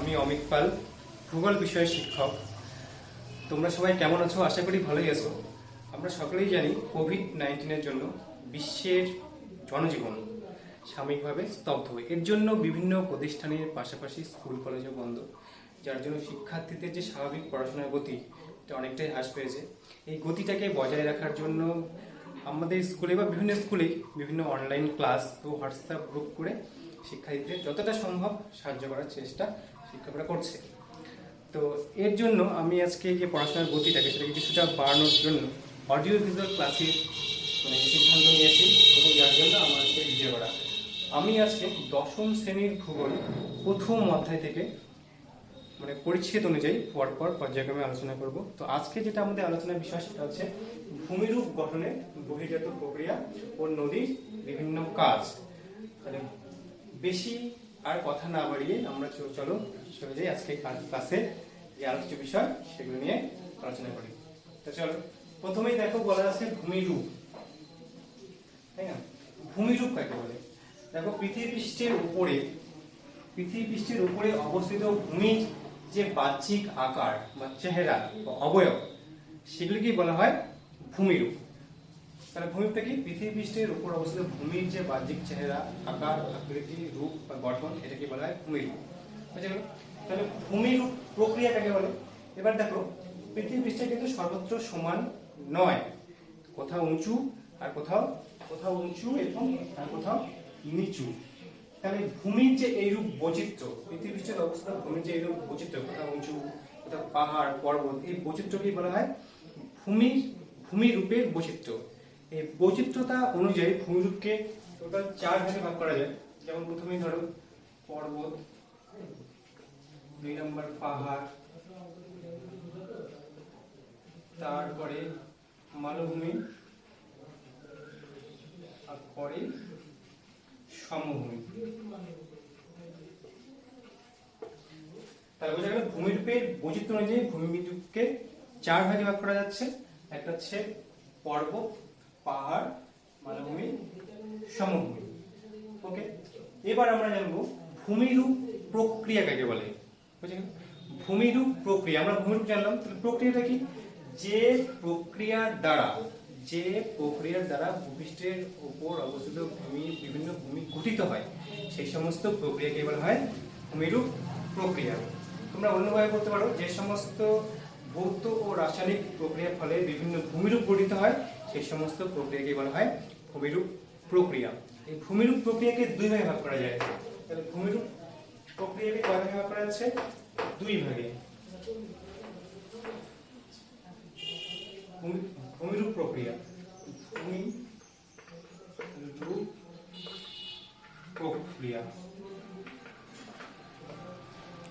আমি অমিত পাল, ভূগোল বিষয়ের শিক্ষক। তোমরা সবাই কেমন আছো? আশা করি ভালোই আছো। আমরা সকলেই জানি কোভিড-19 জন্য বিশ্বের জনজীবন সাময়িকভাবে স্তব্ধ। এর জন্য বিভিন্ন প্রতিষ্ঠানের পাশাপাশি স্কুল কলেজও বন্ধ, যার জন্য শিক্ষার্থীদের যে স্বাভাবিক পড়াশোনার গতি এটা অনেকটাই হ্রাস পেয়েছে। এই গতিটাকে বজায় রাখার জন্য আমাদের স্কুলে বা বিভিন্ন স্কুলেই বিভিন্ন অনলাইন ক্লাস ও হোয়াটসঅ্যাপ গ্রুপ করে শিক্ষার্থীদের যতটা সম্ভব সাহায্য করার চেষ্টা শিক্ষকরা করছে। তো এর জন্য আমি আজকে যে পড়াশোনার গতিটাকে সেটাকে কিছুটা বাড়ানোর জন্য অডিও ভিজুয়াল ক্লাসের সিদ্ধান্ত নিয়েছি, এবং যার জন্য আমার আজকে ভিডিও করা। আমি আজকে দশম শ্রেণীর ভূগোল প্রথম অধ্যায় থেকে পরিচ্ছেদ অনুযায়ী পরপর পর্যায়ক্রমে আলোচনা করব। তো আজকে যেটা আমাদের আলোচনার বিষয় সেটা হচ্ছে ভূমিরূপ গঠনের বহির্জাত প্রক্রিয়া ও নদীর বিভিন্ন কাজ। তাহলে বেশি আর কথা না বাড়িয়ে আমরা চলো চলে যাই আজকে ক্লাসে যে আলোচ্য বিষয় সেগুলো নিয়ে আলোচনা করি। তো চলো, প্রথমেই দেখো বলা আছে ভূমিরূপ, তাই না? ভূমিরূপ কাকে বলে? দেখো, পৃথিবীপৃষ্ঠের উপরে অবস্থিত ভূমির যে বাহ্যিক আকার বা চেহারা বা অবয়ব সেগুলিকেই বলা হয় ভূমিরূপ। তাহলে ভূমিরূপটা কি? পৃথিবীপৃষ্ঠের উপর অবস্থিত ভূমির যে বাহ্যিক চেহারা, আকার, আকৃতি, রূপ বা গঠন এটাকে বলা হয় ভূমিরূপ। বুঝা গেল? তাহলে ভূমিরূপ প্রক্রিয়া কাকে বলে? এবার দেখো, পৃথিবীপৃষ্ঠে কিন্তু সর্বত্র সমান নয়, কোথাও উঁচু আর কোথাও উঁচু এবং আর কোথাও নিচু। তাহলে ভূমির যে এইরূপ বৈচিত্র্য, পৃথিবীপৃষ্ঠের অবস্থিত ভূমির যে এইরূপ বৈচিত্র্য, কোথাও উঁচু কোথাও পাহাড় পর্বত, এই বৈচিত্র্যকেই বলা হয় ভূমিরূপের বৈচিত্র্য। এই বৈচিত্র্যতা অনুযায়ী ভূমিরূপকে টোটাল 4 ভাগে ভাগ করা যায়। যেমন প্রথমেই ধরো পর্বত, 2 নম্বর পাহাড়, তারপরে মালভূমি, আর পরে সমভূমি। তাহলে বোঝা গেল ভূমিরূপের বৈচিত্র্য অনুযায়ী ভূমিরূপকে 4 ভাগে ভাগ করা যাচ্ছে। একটা হচ্ছে পর্বত, পাহাড়, মালভূমি, সমভূমি। ওকে, এবার আমরা জানবো ভূমিরূপ প্রক্রিয়া কাকে বলে। বুঝে গেল? ভূমিরূপ প্রক্রিয়া, আমরা ভূমিরূপ জানলাম, তাহলে প্রক্রিয়াটা কি? যে প্রক্রিয়ার দ্বারা ভূপৃষ্ঠের উপর অবস্থিত বিভিন্ন ভূমি গঠিত হয় সেই সমস্ত প্রক্রিয়াকে বলা হয় ভূমিরূপ প্রক্রিয়া। তোমরা অন্যভাবে বলতে পারো, যে সমস্ত ভৌত ও রাসায়নিক প্রক্রিয়ার ফলে বিভিন্ন ভূমিরূপ গঠিত হয় সেই সমস্ত প্রক্রিয়াকে বলা হয় ভূমিরূপ প্রক্রিয়া। এই ভূমিরূপ প্রক্রিয়াকে 2 ভাগে ভাগ করা যায়। তাহলে ভূমিরূপ প্রক্রিয়াকে কয় ভাগে ভাগ করা যাচ্ছে? 2 ভাগে। ভূমিরূপ প্রক্রিয়া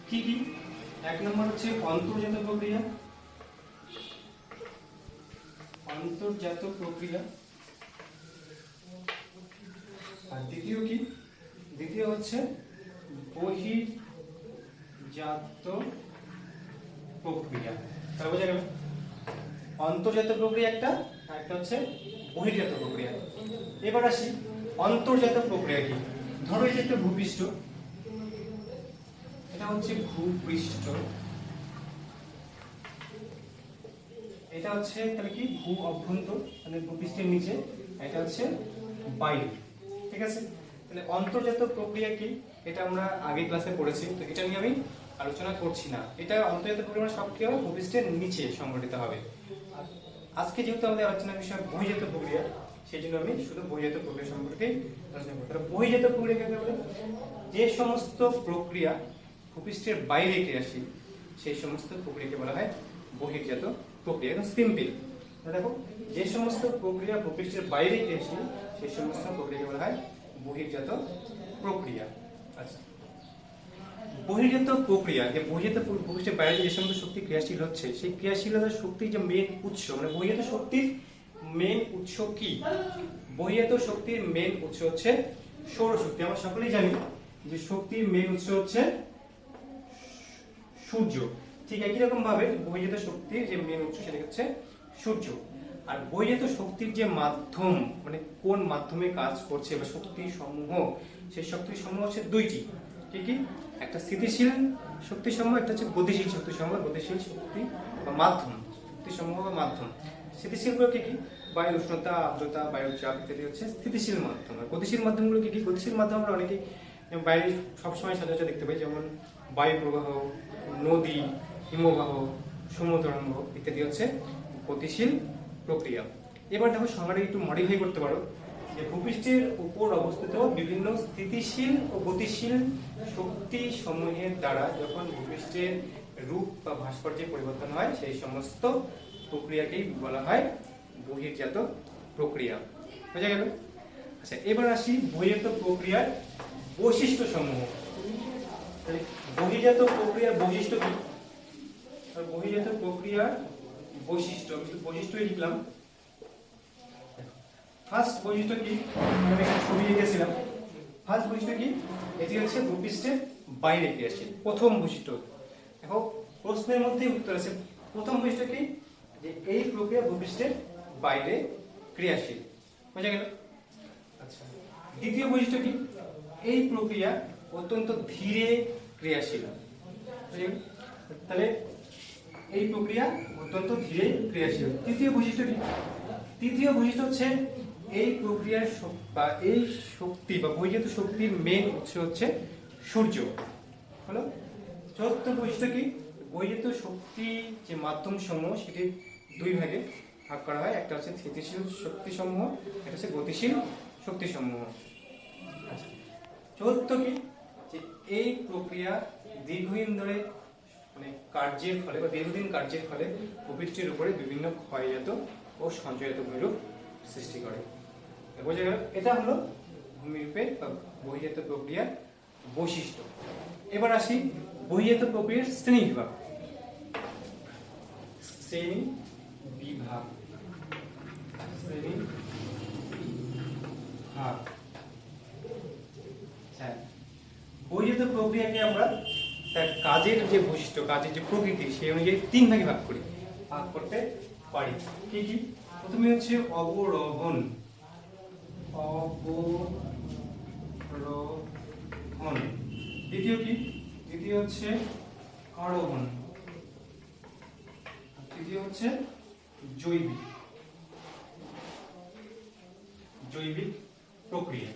কি কি? 1 নম্বর হচ্ছে অন্তর্জাত প্রক্রিয়া। আর দ্বিতীয় হচ্ছে বহির্জাত প্রক্রিয়া। তাহলে বোঝা গেল অন্তর্জাত প্রক্রিয়া একটা, আর একটা হচ্ছে বহির্জাত প্রক্রিয়া। এবার আসি অন্তর্জাত প্রক্রিয়া কি। ধরো এই যে একটা ভূপৃষ্ঠ, এটা হচ্ছে ভূপৃষ্ঠ, এটা হচ্ছে তাহলে কি ভূ অভ্যন্তর, মানে ভূপৃষ্ঠের নিচে, এটা হচ্ছে বাইরে। ঠিক আছে? তাহলে অন্তর্জাত প্রক্রিয়া কি এটা আমরা আগের ক্লাসে পড়েছি, তো এটা নিয়ে আমি আলোচনা করছি না। এটা অন্তর্জাত প্রক্রিয়া সবকিছু ভূপৃষ্ঠের নিচে সংঘটিত হবে। আজকে যেহেতু আমাদের আলোচনার বিষয় বহির্জাত প্রক্রিয়া, সেই জন্য আমি শুধু বহির্জাত প্রক্রিয়া সম্পর্কে আলোচনা করব। তাহলে বহির্জাত প্রক্রিয়া কাকে বলে? যে সমস্ত প্রক্রিয়া ভূপৃষ্ঠের বাইরে ক্রিয়াশীল সেই সমস্ত প্রক্রিয়াকে বলা হয় বহির্জাত প্রক্রিয়া। একদম সিম্পল। দেখো, যে সমস্ত প্রক্রিয়া ভূপৃষ্ঠের বাইরে ক্রিয়াশীল সেই সমস্ত প্রক্রিয়াকে বলা হয় বহির্জাত প্রক্রিয়া। আচ্ছা, বহির্জাত প্রক্রিয়া, যে ভূপৃষ্ঠের বাইরে যে সমস্ত শক্তি ক্রিয়াশীল হচ্ছে সেই ক্রিয়াশীলতার শক্তির যে মেন উৎস, মানে বহির্জাত শক্তির মেন উৎস কি? বহির্জাত শক্তির মেন উৎস হচ্ছে সৌরশক্তি। আমরা সকলেই জানি যে শক্তির মেন উৎস হচ্ছে সূর্য। ঠিক একই রকম ভাবে বহির্জাত শক্তির যে মেন উৎস সেটা হচ্ছে সূর্য। আর বহির্জাত শক্তির যে মাধ্যম, মানে কোন মাধ্যমে কাজ করছে বা শক্তি সমূহ, সেই শক্তি সমূহ হচ্ছে 2টি। কি কি? একটা স্থিতিশীল শক্তি সমূহ, একটা হচ্ছে গতিশীল শক্তি সমূহ, গতিশীল শক্তি বা মাধ্যম, শক্তি সমূহ বা মাধ্যম। স্থিতিশীলগুলো কি কি? বায়ুর উষ্ণতা, আর্দ্রতা, বায়ুর চাপ ইত্যাদি হচ্ছে স্থিতিশীল মাধ্যম। আর গতিশীল মাধ্যমগুলো কি কি? গতিশীল মাধ্যম আমরা অনেকেই বাইরে সবসময় সচরাচর দেখতে পাই, যেমন বায়ু প্রবাহ, নদী, হিমবাহ, সমুদ্রতরঙ্গ ইত্যাদি হচ্ছে গতিশীল প্রক্রিয়া। এবার দেখো সংজ্ঞাটা একটু মডিফাই করতে পারো, যে ভূপৃষ্ঠের উপর অবস্থিত বিভিন্ন স্থিতিশীল ও গতিশীল শক্তি সমূহের দ্বারা যখন ভূপৃষ্ঠের রূপ বা ভাস্কর্যের পরিবর্তন হয়, সেই সমস্ত প্রক্রিয়াকেই বলা হয় বহির্জাত প্রক্রিয়া। বোঝা গেল? আচ্ছা, এবার আসি বহির্জাত প্রক্রিয়ার বৈশিষ্ট্য সমূহ। বহির্জাত প্রক্রিয়ার বৈশিষ্ট্য কি? বহির্জাত প্রক্রিয়ার বৈশিষ্ট্য, আমি বৈশিষ্ট্যই লিখলাম। ফার্স্ট বৈশিষ্ট্য কি? আমি এখানে ছবি এঁকেছিলাম। ফার্স্ট বৈশিষ্ট্য কি? এটি হচ্ছে ভূপৃষ্ঠের বাইরে ক্রিয়াশীল। প্রথম বৈশিষ্ট্য দেখো, প্রশ্নের মধ্যেই উত্তর আছে। প্রথম বৈশিষ্ট্য কি? যে এই প্রক্রিয়া ভূপৃষ্ঠের বাইরে ক্রিয়াশীল। বোঝা গেল? আচ্ছা, দ্বিতীয় বৈশিষ্ট্য কি? এই প্রক্রিয়া অত্যন্ত ধীরে ক্রিয়াশীল। তাহলে এই প্রক্রিয়া অত্যন্ত ধীরে ক্রিয়াশীল। তৃতীয় বৈশিষ্ট্য কি? তৃতীয় বৈশিষ্ট্য হচ্ছে এই প্রক্রিয়ার বা এই শক্তি বা বহির্জাত শক্তির মেন উৎস হচ্ছে সূর্য। হলো? চতুর্থ বৈশিষ্ট্য কি? বহির্জাত শক্তি যে মাধ্যম সমূহ সেটি দুই ভাগে ভাগ করা হয়, একটা হচ্ছে স্থিতিশীল শক্তি সমূহ, একটা হচ্ছে গতিশীল শক্তি সমূহ। চতুর্থ কি? যে এই প্রক্রিয়া দীর্ঘদিন ধরে মানে কার্যের ফলে বা দীর্ঘদিন কার্যের ফলে ভূপৃষ্ঠের উপরে বিভিন্ন ক্ষয়জাত ও সঞ্চয়জাত ভূমিরূপ সৃষ্টি করে। বোঝা গেল? এটা হলো ভূমিরূপের বা বহির্জাত প্রক্রিয়ার বৈশিষ্ট্য। এবার আসি বহির্জাত প্রক্রিয়ার শ্রেণী বিভাগ। শ্রেণী বিভাগ, শ্রেণী বিভাগ। হ্যাঁ, বহির্জাত প্রক্রিয়াকে আমরা তার কাজের যে বৈশিষ্ট্য, কাজের যে প্রকৃতি, সেই অনুযায়ী তিন ভাগে ভাগ করতে পারি। কি কি? প্রথমে হচ্ছে অবরোহণ। অবরোহণ। দ্বিতীয় কি? দ্বিতীয় হচ্ছে আরোহণ। তৃতীয় হচ্ছে জৈবিক প্রক্রিয়া।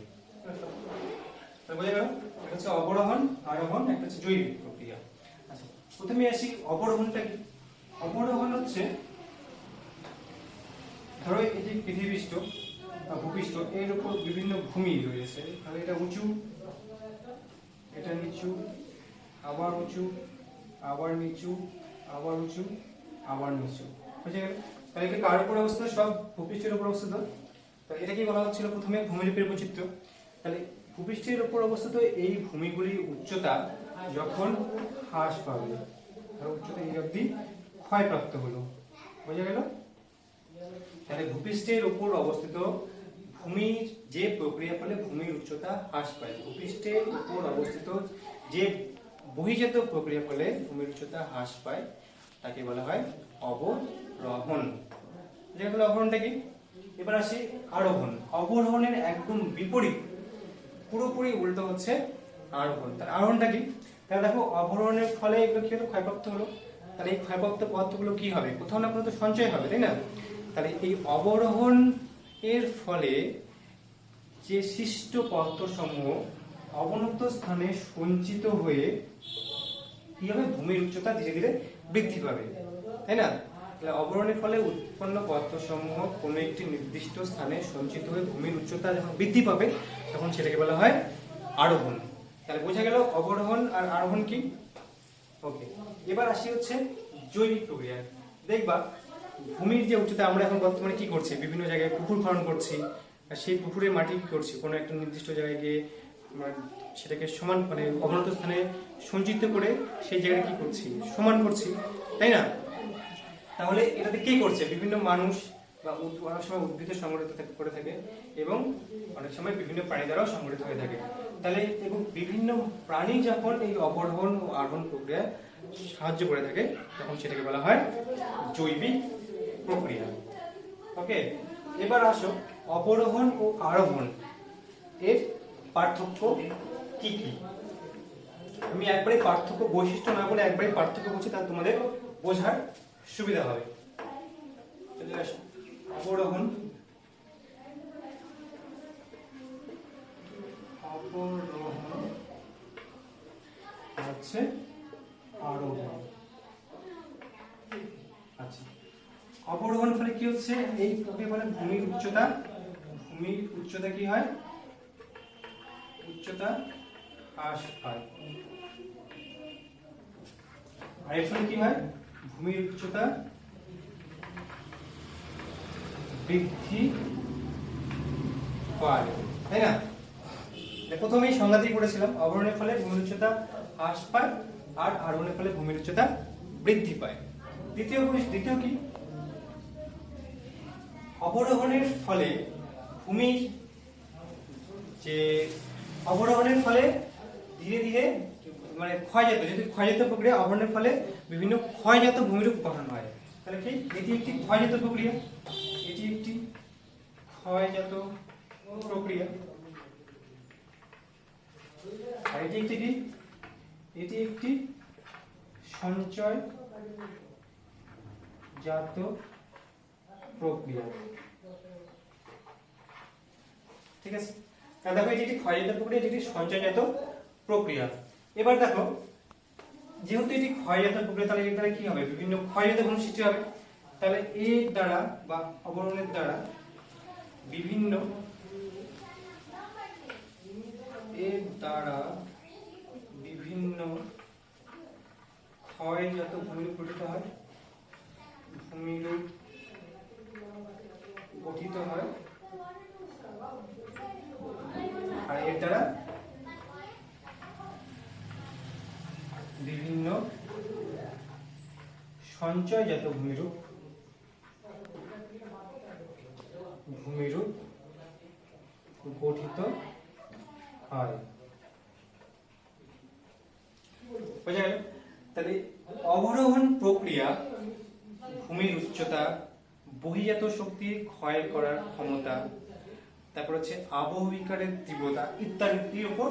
বোঝা গেল? একটা হচ্ছে অবরোহণ, আরোহণ, একটা হচ্ছে জৈবিক প্রক্রিয়া। আচ্ছা, প্রথমে আসি অবরোহণটা কি? অবরোহণ হচ্ছে, ধরো এই যে পৃথিবীপৃষ্ঠ বা ভূপৃষ্ঠ, এর উপর বিভিন্ন ভূমি রয়েছে। তাহলে এটা উঁচু, এটা নিচু, আবার উঁচু, আবার নিচু, আবার উঁচু, আবার নিচু। বুঝে গেল? তাহলে কি কার উপর অবস্থিত? সব ভূপৃষ্ঠের উপর অবস্থিত। তাহলে এটা কি বলা হচ্ছিল প্রথমে? ভূমিরূপের বৈচিত্র্য। তাহলে ভূপৃষ্ঠের উপর অবস্থিত এই ভূমিগুলির উচ্চতা যখন হ্রাস পাবে, উচ্চতা এই অবধি ক্ষয়প্রাপ্ত হলো। বোঝা গেল? তাহলে ভূপৃষ্ঠের উপর অবস্থিত ভূমির যে প্রক্রিয়া ফলে ভূমির উচ্চতা হ্রাস পায়, ভূপৃষ্ঠের উপর অবস্থিত যে বহির্জাত প্রক্রিয়া ফলে ভূমির উচ্চতা হ্রাস পায়, তাকে বলা হয় অবরোহণ। যেগুলো অবরোহণটা কি? এবার আসি আরোহণ। অবরোহণের একদম বিপরীত, পুরোপুরি উল্টো হচ্ছে আরোহণ। তার আরোহণটা কি? তাহলে দেখো, অবরোহণের ফলে এগুলো কি হলো? ক্ষয়প্রাপ্ত হলো। তাহলে এই ক্ষয়প্রাপ্ত পদার্থগুলো কি হবে? কোথাও না কোথাও তো সঞ্চয় হবে, তাই না? তাহলে এই অবরোহণ এর ফলে যে সৃষ্ট পদার্থ সমূহ অবনত স্থানে সঞ্চিত হয়ে কি হবে? ভূমির উচ্চতা ধীরে ধীরে বৃদ্ধি পাবে, তাই না? তাহলে অবরোহণের ফলে উৎপন্ন পদার্থ সমূহ কোনো একটি নির্দিষ্ট স্থানে সঞ্চিত হয়ে ভূমির উচ্চতা যখন বৃদ্ধি পাবে, তখন সেটাকে বলা হয় আরোহণ। তাহলে বোঝা গেল অবরোহণ আর আরোহণ কি? ওকে, এবার আসি হচ্ছে জৈবিক প্রক্রিয়া। দেখবা ভূমির যে উচ্চতা, আমরা এখন বর্তমানে কি করছি? বিভিন্ন জায়গায় পুকুর খনন করছি, আর সেই পুকুরের মাটি কি করছি? কোনো একটা নির্দিষ্ট জায়গায় গিয়ে সেটাকে সমান মানে অবনত স্থানে সঞ্চিত করে সেই জায়গাটা কি করছি? সমান করছি, তাই না? তাহলে এটাতে কে করছে? বিভিন্ন মানুষ বা অনেক সময় উদ্ভিদ সংগঠিত করে থাকে এবং অনেক সময় বিভিন্ন প্রাণী দ্বারাও সংগঠিত হয়ে থাকে। তাহলে এবং বিভিন্ন প্রাণী যখন এই অবরোহণ ও আরোহণ প্রক্রিয়ায় সাহায্য করে থাকে, তখন সেটাকে বলা হয় জৈবিক প্রক্রিয়া। ওকে, এবার আসো অবরোহণ ও আরোহণ এর পার্থক্য কি কি? আমি একবারে পার্থক্য বৈশিষ্ট্য না বলে একবারে পার্থক্য করছি, তাহলে তোমাদের বোঝার সুবিধা হবে। অবরোহণ, অবরোহণ হচ্ছে আরোহণ। আচ্ছা, অবরোহণ ফলে কি হচ্ছে, এই ওকে বলে ভূমির উচ্চতা। ভূমির উচ্চতা কি হয়, উচ্চতা হ্রাস পায়। আর এর ফলে কি হয়, ভূমির উচ্চতা বৃদ্ধি পায়, তাই না? প্রথমেই সংজ্ঞাতেই পড়েছিলাম, অবরোহণের ফলে ভূমির উচ্চতা হ্রাস পায় আর আরোহণের ফলে ভূমির উচ্চতা বৃদ্ধি পায়। দ্বিতীয় কি, অবরোহণের ফলে ভূমির যে অবরোহণের ফলে ধীরে ধীরে মানে ক্ষয়জাত, যদি ক্ষয়জাত প্রক্রিয়া, অবরোহণের ফলে বিভিন্ন ক্ষয়জাত ভূমিরূপ গঠন হয়। তাহলে কি এটি একটি ক্ষয়জাত প্রক্রিয়া, এটি একটি ক্ষয়জাত প্রক্রিয়া। আর এটি একটি কি, এটি একটি সঞ্চয়জাত প্রক্রিয়া। ঠিক আছে, তাহলে দেখো এটি একটি ক্ষয়জাত প্রক্রিয়া, এটি একটি সঞ্চয়জাত প্রক্রিয়া। এবার দেখো, যেহেতু এটি ক্ষয়জাত প্রক্রিয়া, তাহলে এর দ্বারা কি হবে, বিভিন্ন ক্ষয়জাত ভূমি সৃষ্টি হবে। তাহলে এর দ্বারা বা অবরোহণের দ্বারা বিভিন্ন ক্ষয়জাত ভূমিরূপ গঠিত হয়, ভূমিরূপ গঠিত হয়। আর এর দ্বারা বিভিন্ন সঞ্চয়জাত ভূমিরূপ গঠিত হয়। বোঝা গেল? তাহলে অবরোহণ প্রক্রিয়া ভূমির উচ্চতা, বহিজাত শক্তির ক্ষয় করার ক্ষমতা, তারপর হচ্ছে আবহবিকারের তীব্রতা ইত্যাদির উপর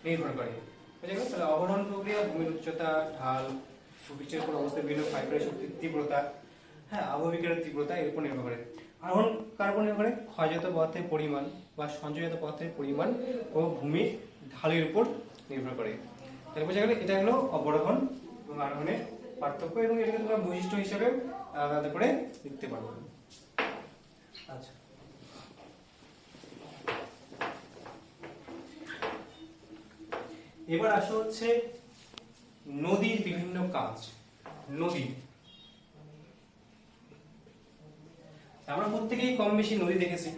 নির্ভর করে। বোঝা গেল? তাহলে অবরোহণ প্রক্রিয়া ভূমির উচ্চতা, ঢাল, ভূপৃষ্ঠের উপর অবস্থিত বিভিন্ন ক্ষয়কারী শক্তির তীব্রতা, হ্যাঁ, আবহবিকারের তীব্রতা এর উপর নির্ভর করে। আরোহণ কার উপর নির্ভর করে, ক্ষয়জাত পদার্থের পরিমাণ বা সঞ্চয়জাত পদার্থের পরিমাণ ও ভূমির ঢালের উপর নির্ভর করে। তাহলে বোঝা গেল, এটা হলো অবরোহণ এবং আরোহণের পার্থক্য, এবং এটাকে তোমরা বৈশিষ্ট্য হিসেবে আলাদা করে লিখতে পারো। আচ্ছা, এবার আসা হচ্ছে নদীর বিভিন্ন কাজ। নদী, আমরা প্রত্যেকেই কম বেশি নদী দেখেছি।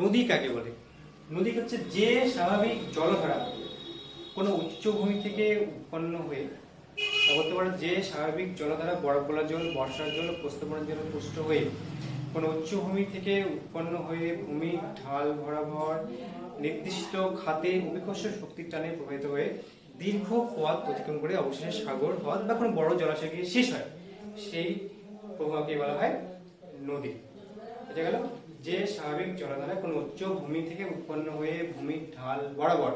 নদী কাকে বলে? নদী হচ্ছে যে স্বাভাবিক জলধারা কোনো উচ্চভূমি থেকে উৎপন্ন হয়ে, বলতে পারো যে স্বাভাবিক জলধারা বরফ গলা জল, বর্ষার জল, প্রস্রবণের জল পুষ্ট হয়ে কোনো উচ্চভূমি থেকে উৎপন্ন হয়ে ভূমি ঢাল বরাবর নির্দিষ্ট খাতে অভিকর্ষ শক্তির টানে প্রবাহিত হয়ে দীর্ঘ পথ অতিক্রম করে অবশেষে সাগর, হ্রদ বা কোনো বড় জলাশয়ে গিয়ে শেষ হয়, সেই প্রবাহকে বলা হয় নদী। বুঝা গেল? যে স্বাভাবিক জলধারা কোনো উচ্চ ভূমি থেকে উৎপন্ন হয়ে ভূমির ঢাল বরাবর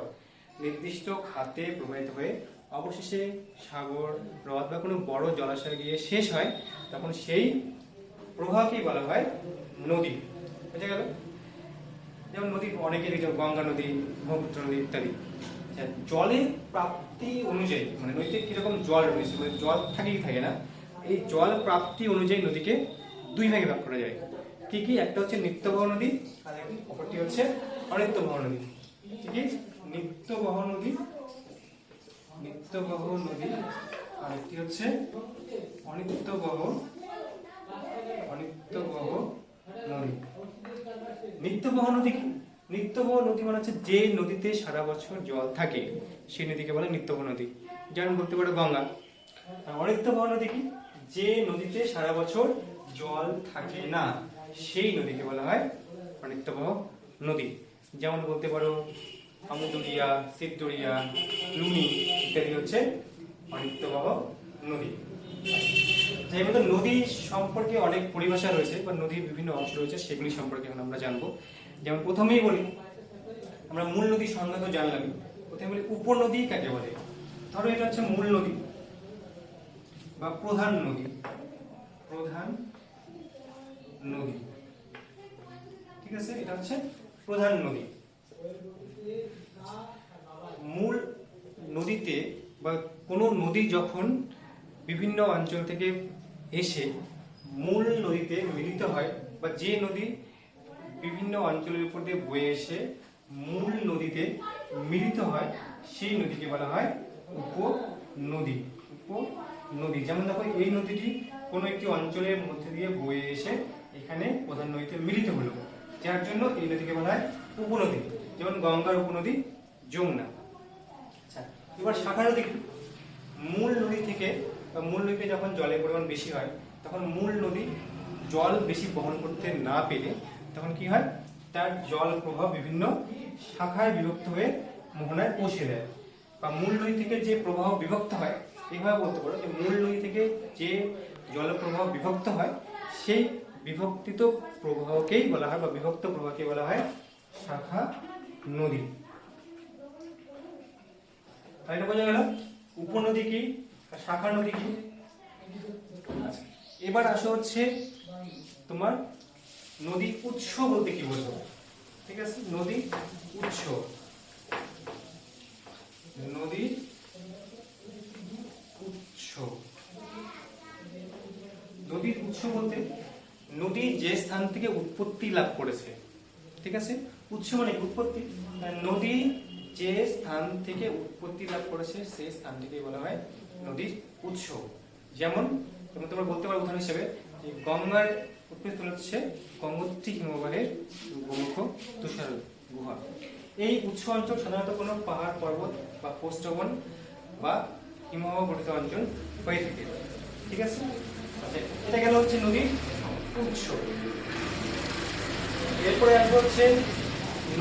নির্দিষ্ট খাতে প্রবাহিত হয়ে অবশেষে সাগর, হ্রদ বা কোনো বড় জলাশয়ে গিয়ে শেষ হয়, তখন সেই প্রবাহকেই বলা হয় নদী। বুঝা গেল? যেমন নদী অনেকের, গঙ্গা নদী, ব্রহ্মপুত্র নদী ইত্যাদি। জলের প্রাপ্তি অনুযায়ী, মানে নদীতে কিরকম জল রয়েছে, মানে জল থাকেই থাকে না, এই জল প্রাপ্তি অনুযায়ী নদীকে দুই ভাগে ভাগ করা যায়। কি কি? একটা হচ্ছে নিত্যবহ নদী, আর অপরটি হচ্ছে অনিত্যবহ নদী। কি? নিত্যবহ নদী, নিত্যবহ নদী, আর একটি হচ্ছে অনিত্যবহ নদী। নিত্যবহ নদী কি? নিত্যবহ নদী মানে হচ্ছে যে নদীতে সারা বছর জল থাকে, সেই নদীকে বলে নিত্যবহ নদী। যেমন বলতে পারো গঙ্গা। আর অনিত্যবহ নদী কি? যে নদীতে সারা বছর জল থাকে না, সেই নদীকে বলা হয় অনিত্যবহ নদী। যেমন বলতে পারো আমুদরিয়া, সিদ্ধরিয়া, লুনি ইত্যাদি হচ্ছে অনিত্যবহ নদী। এই মতো নদী সম্পর্কে অনেক পরিভাষা রয়েছে বা নদীর বিভিন্ন অংশ রয়েছে, সেগুলি সম্পর্কে এখন আমরা জানবো। যেমন প্রথমেই বলি, আমরা মূল নদীর সংজ্ঞা তো জানলামই, প্রথমে বলি উপনদী কাকে বলে। ধরো এটা হচ্ছে মূল নদী বা প্রধান নদী, প্রধান নদী, ঠিক আছে, এটা হচ্ছে প্রধান নদী। মূল নদীতে বা কোনো নদী যখন বিভিন্ন অঞ্চল থেকে এসে মূল নদীতে মিলিত হয়, বা যে নদী বিভিন্ন অঞ্চলের উপর দিয়ে বয়ে এসে মূল নদীতে মিলিত হয় সেই নদীকে বলা হয় উপনদী। উপনদী, যেমন দেখো এই নদীটি কোনো একটি অঞ্চলের মধ্যে দিয়ে বয়ে এসে এখানে প্রধান নদীতে মিলিত হলো, যার জন্য এই নদীকে বলা হয় উপনদী, যেমন গঙ্গার উপনদী যমুনা। আচ্ছা, এবার শাখা নদী। মূল নদী থেকে বা মূল নদীতে যখন জলের পরিমাণ বেশি হয় তখন মূল নদী জল বেশি বহন করতে না পেরে তখন কি হয়, তার জল প্রবাহ বিভিন্ন শাখায় বিভক্ত হয়ে মোহনায় পৌঁছে দেয়। বা মূল নদী থেকে যে প্রবাহ বিভক্ত হয়, এইভাবে বলতে পারো যে মূল নদী থেকে যে জল প্রবাহ বিভক্ত হয় সেই বিভক্তিত প্রবাহকেই বলা হয় বা বিভক্ত প্রবাহকে বলা হয় শাখা নদী। এটা বোঝা গেল উপনদী কি আর শাখা নদী কি। আচ্ছা, এবার আসো হচ্ছে তোমার নদী উৎস বলতে কি বোঝো, ঠিক আছে, নদী উৎস। নদীর উৎস, নদীর উৎস বলতে নদী যে স্থান থেকে উৎপত্তি লাভ করেছে, ঠিক আছে, উৎস মানে উৎপত্তি, নদী যে স্থান থেকে উৎপত্তি লাভ করেছে সেই স্থানটিকে বলা হয় নদীর উৎস। যেমন তোমরা বলতে পারো উদাহরণ হিসেবে যে গঙ্গার উৎপত্তি হচ্ছে গঙ্গোত্রী হিমবাহের গোমুখ তুষার গুহা। এই উৎস অঞ্চল সাধারণত কোনো পাহাড় পর্বত বা প্রস্থবন বা হিমবাহ গঠিত অঞ্চল হয়ে থাকে, ঠিক আছে। আচ্ছা, এটা গেল হচ্ছে নদীর উৎস। এরপরে আসবে হচ্ছে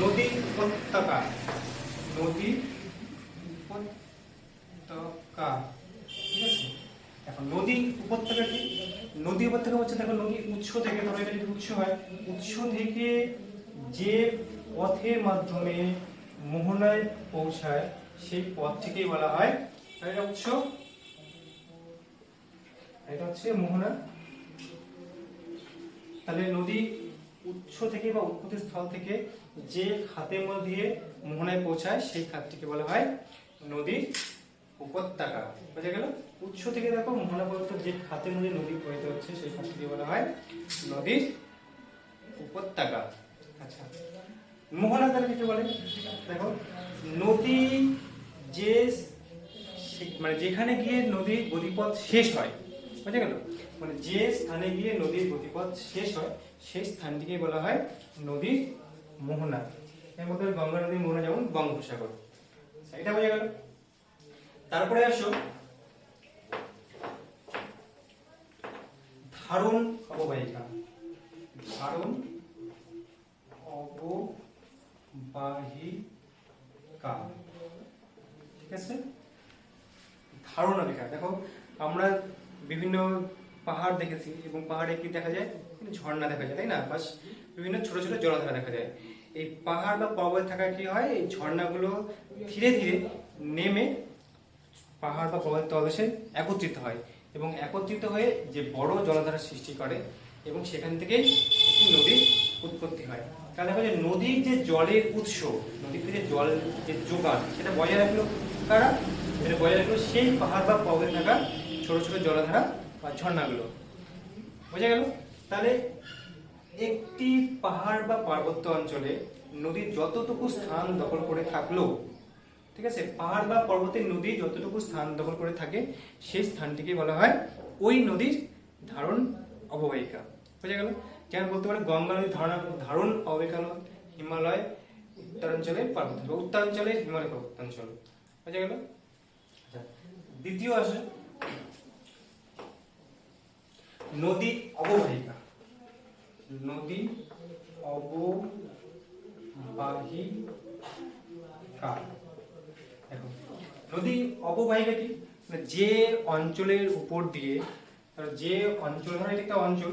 নদী উপত্যকা। নদী উপত্যকা, ঠিক আছে। এখন নদী উপত্যকা কি? নদী উপত্যকা হচ্ছে দেখো নদী উৎস থেকে, ধরো এটা যদি উৎস হয়, উৎস থেকে যে পথের মাধ্যমে মোহনায় পৌঁছায় সেই পথ থেকেই বলা হয় এটা উৎস, এটা হচ্ছে মোহনা। তাহলে নদী উৎস থেকে বা উৎপত্তি স্থল থেকে যে খাতের মধ্যে দিয়ে মোহনায় পৌঁছায় সেই খাতটিকে বলা হয় নদীর উপত্যকা। বোঝা গেল? উৎস থেকে দেখো মোহনা পর্যন্ত যে খাতের মধ্যে নদী প্রবাহিত হচ্ছে সেই খাতটিকে বলা হয় নদীর উপত্যকা। আচ্ছা, মোহনা তাহলে কিছু বলে, দেখো নদী যে মানে যেখানে গিয়ে নদীর গতিপথ শেষ হয়, বোঝা গেল, মানে যে স্থানে গিয়ে নদীর গতিপথ শেষ হয় সেই স্থানটিকে বলা হয় নদীর মোহনা। এর মধ্যে গঙ্গা নদীর মোহনা যেমন বঙ্গোপসাগর, এটা বোঝা গেল। তারপরে আসো ধারণ অববাহিকা। ধারণ অববাহিকা, ঠিক আছে। ধারণ অববাহিকা, দেখো আমরা বিভিন্ন পাহাড় দেখেছি এবং পাহাড়ে কি দেখা যায়, ঝর্ণা দেখা যায়, তাই না, বাস বিভিন্ন ছোট ছোট জলাধারা দেখা যায়। এই পাহাড় বা পর্বতে থাকা কি হয়, এই ঝর্ণাগুলো ধীরে ধীরে নেমে পাহাড় বা পর্বতের তলদেশে একত্রিত হয় এবং একত্রিত হয়ে যে বড় জলাধারা সৃষ্টি করে এবং সেখান থেকেই একটি নদীর উৎপত্তি হয়। তাহলে দেখো যে নদীর যে জলের উৎস, নদীতে যে জল যে যোগান সেটা বজায় রাখলো কারা, এটা বজায় রাখলো সেই পাহাড় বা পর্বতে থাকা ছোট ছোট জলাধারা বা ঝর্ণাগুলো। বোঝা গেল? তাহলে একটি পাহাড় বা পার্বত্য অঞ্চলে নদী যতটুকু স্থান দখল করে থাকলো, ঠিক আছে, পাহাড় বা পর্বতের নদী যতটুকু স্থান দখল করে থাকে সেই স্থানটিকে বলা হয় ওই নদীর ধারণ অববাহিকা। বোঝা গেল? যেমন বলতে পারে গঙ্গা নদীর ধারণ অববাহিকা হলো হিমালয় উত্তরাঞ্চলের পার্বত্য বা উত্তরাঞ্চলের হিমালয় পার্বত্যাঞ্চল। বোঝা গেল? দ্বিতীয় আসে নদী অববাহিকা। নদী অববাহিকা, দেখো নদী অববাহিকা কি, যে অঞ্চলের উপর দিয়ে, যে অঞ্চল, ধরো এটা একটা অঞ্চল,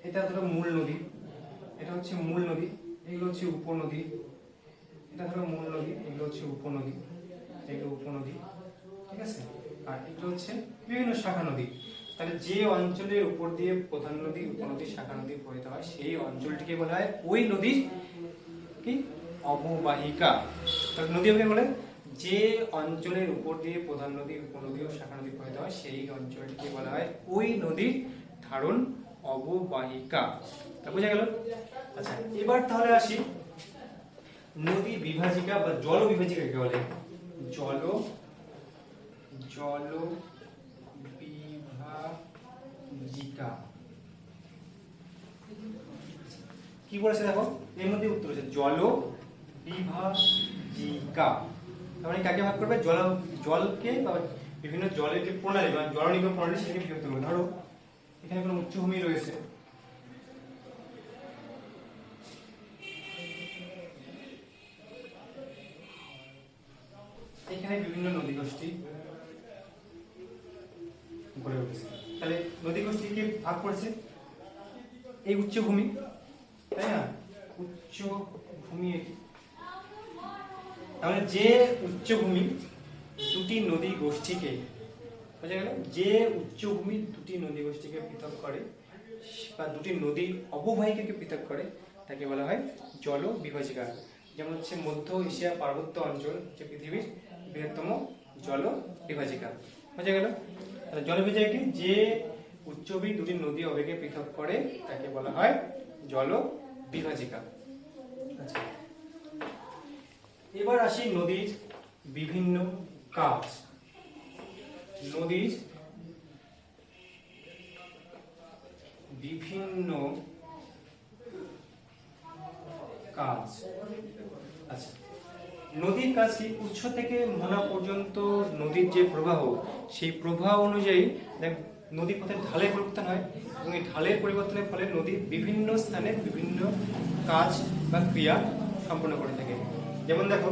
এটা ধরো মূল নদী, এটা হচ্ছে মূল নদী, এগুলো হচ্ছে উপনদী, এটা ধরো মূল নদী, এগুলো হচ্ছে উপনদী। এগুলো উপনদী, ঠিক আছে। আর এগুলো হচ্ছে বিভিন্ন শাখা নদী। তাহলে যে অঞ্চলের উপর দিয়ে প্রধান নদী, উপনদী, শাখা নদী প্রবাহিত হয় সেই অঞ্চলটিকে বলা হয় ওই নদীর কি অববাহিকা। তাহলে নদী কাকে বলে? যে অঞ্চলের উপর দিয়ে প্রধান নদী, উপনদী ও শাখা নদী প্রবাহিত হয় সেই অঞ্চলটিকে বলা হয় ওই নদীর ধারণ অববাহিকা। তা বোঝা গেল? আচ্ছা, এবার তাহলে আসি নদী বিভাজিকা বা জল বিভাজিকা কাকে বলে? জল বিভাজিকা কি বলেছে দেখো, এর মধ্যে উত্তর হচ্ছে জল বিভাজিকা। তার মানে কাকে ভাগ করবে? জলকে বা বিভিন্ন জলের যে প্রণালী বা জল নিগম প্রণালী সেটাকে বিভক্ত করবে। ধরো এখানে কোনো উচ্চভূমি রয়েছে, এখানে বিভিন্ন নদী গোষ্ঠী গড়ে উঠেছে। তাহলে নদী গোষ্ঠীকে ভাগ করেছে এই উচ্চভূমি, তাই না? উচ্চভূমি এটি। তাহলে যে উচ্চভূমি দুটি নদী গোষ্ঠীকে, বোঝা গেল, যে উচ্চভূমি দুটি নদী গোষ্ঠীকে পৃথক করে বা দুটি নদীর অববাহিকাকে পৃথক করে তাকে বলা হয় জল বিভাজিকা। যেমন হচ্ছে মধ্য এশিয়া পার্বত্য অঞ্চল যে পৃথিবীর বৃহত্তম জল বিভাজিকা। বোঝা গেল? তাহলে জল বিভাজিকা যে উচ্চভূমি দুটি নদী অববাহিকাকে পৃথক করে তাকে বলা হয় জল বিভাজিকা। আচ্ছা, এবার আসি নদীর বিভিন্ন কাজ। নদীর বিভিন্ন কাজ। আচ্ছা, নদীর কাজ কি? উৎস থেকে মোহনা পর্যন্ত নদীর যে প্রবাহ, সেই প্রবাহ অনুযায়ী নদীর পথে ঢালের পরিবর্তন হয় এবং এই ঢালের পরিবর্তনের ফলে নদীর বিভিন্ন স্থানে বিভিন্ন কাজ বা ক্রিয়া সম্পন্ন করে থাকে। যেমন দেখো,